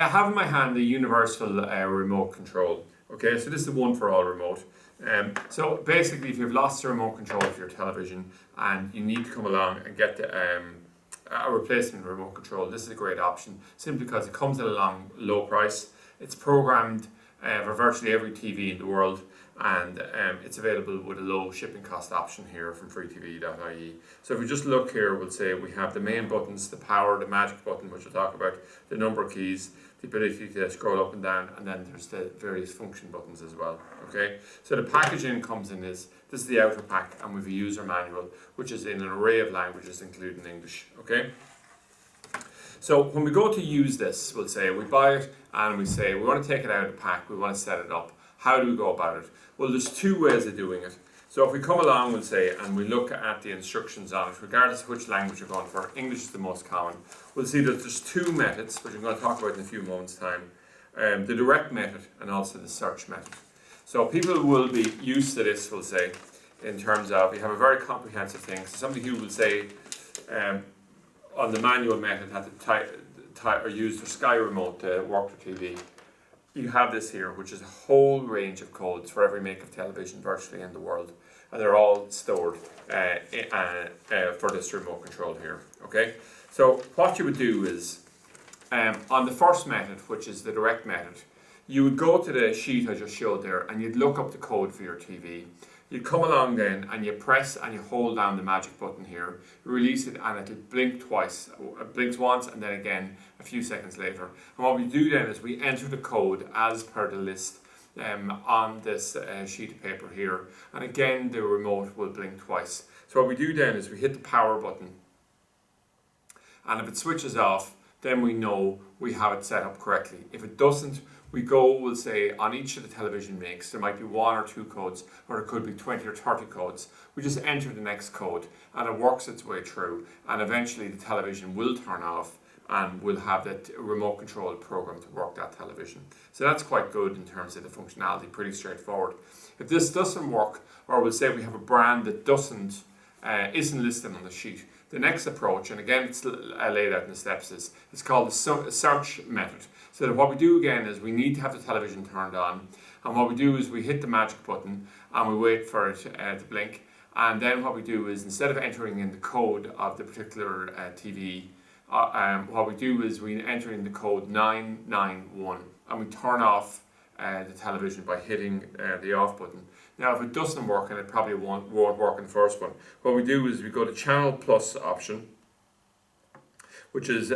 I have in my hand the universal remote control. Okay, so this is the one for all remote. So basically, if you've lost the remote control for your television and you need to come along and get a replacement remote control, this is a great option simply because it comes at a low price. It's programmed for virtually every TV in the world, and it's available with a low shipping cost option here from freetv.ie. So if we just look here, we'll say we have the main buttons, the power, the magic button, which we'll talk about, the number keys, the ability to scroll up and down, and then there's the various function buttons as well. Okay, so the packaging comes in this is the outer pack, and we've a user manual which is in an array of languages including English. Okay, so when we go to use this, we'll say we buy it and we say we want to take it out of the pack, we want to set it up. How do we go about it? Well, there's two ways of doing it. So if we come along, we'll say, and we look at the instructions on it, regardless of which language you're going for, English is the most common, we'll see that there's two methods, which I'm going to talk about in a few moments' time. The direct method and also the search method. So people will be used to this, we'll say, in terms of, you have a very comprehensive thing. So somebody who will say, on the manual method, had to or use their Sky remote to work their TV. You have this here, which is a whole range of codes for every make of television virtually in the world, and they're all stored for this remote control here. Okay, so what you would do is, on the first method, which is the direct method, you would go to the sheet I just showed there, and you'd look up the code for your TV. You come along then and you press and you hold down the magic button here, you release it and it'll blink twice. It blinks once and then again a few seconds later. And what we do then is we enter the code as per the list on this sheet of paper here. And again the remote will blink twice. So what we do then is we hit the power button, and if it switches off, then we know we have it set up correctly. If it doesn't, we'll say on each of the television makes, there might be one or two codes, or it could be 20 or 30 codes. We just enter the next code and it works its way through, and eventually the television will turn off and we'll have that remote control program to work that television. So that's quite good in terms of the functionality, pretty straightforward. If this doesn't work, or we'll say we have a brand that isn't listed on the sheet, the next approach, and again it's laid out in the steps, is called the search method. So that what we do again is we need to have the television turned on, and what we do is we hit the magic button and we wait for it to blink, and then what we do is, instead of entering in the code of the particular TV, what we do is we enter in the code 991 and we turn off the television by hitting the off button. Now if it doesn't work, and it probably won't work in the first one, what we do is we go to channel plus option, which is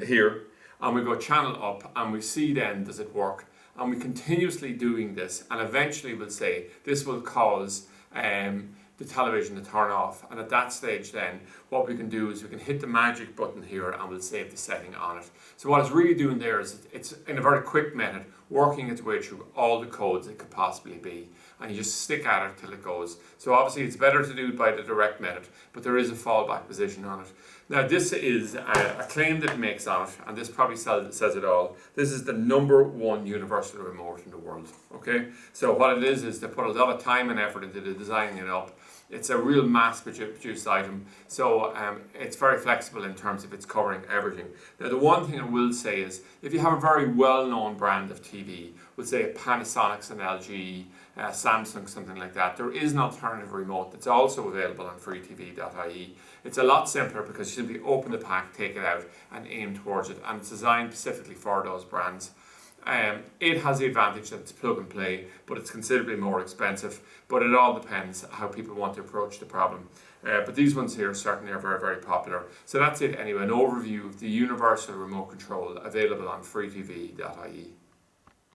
here, and we go channel up and we see then does it work, and we continuously doing this, and eventually we'll say this will cause the television to turn off, and at that stage then what we can do is we can hit the magic button here and we'll save the setting on it. So what it's really doing there is it's in a very quick method working its way through all the codes it could possibly be, and you just stick at it till it goes. So obviously it's better to do it by the direct method, but there is a fallback position on it. Now this is a claim that it makes on it, and this probably says it all. This is the #1 universal remote in the world. Okay, so what it is they put a lot of time and effort into designing it up. It's a real mass-produced item, so it's very flexible in terms of its covering everything. Now the one thing I will say is, if you have a very well-known brand of TV, we'll say a Panasonic, an LG, Samsung, something like that, there is an alternative remote that's also available on freetv.ie. It's a lot simpler because you simply open the pack, take it out and aim towards it, and it's designed specifically for those brands. It has the advantage that it's plug and play, but it's considerably more expensive, but it all depends how people want to approach the problem. But these ones here certainly are very, very popular. So that's it anyway, an overview of the universal remote control available on freetv.ie.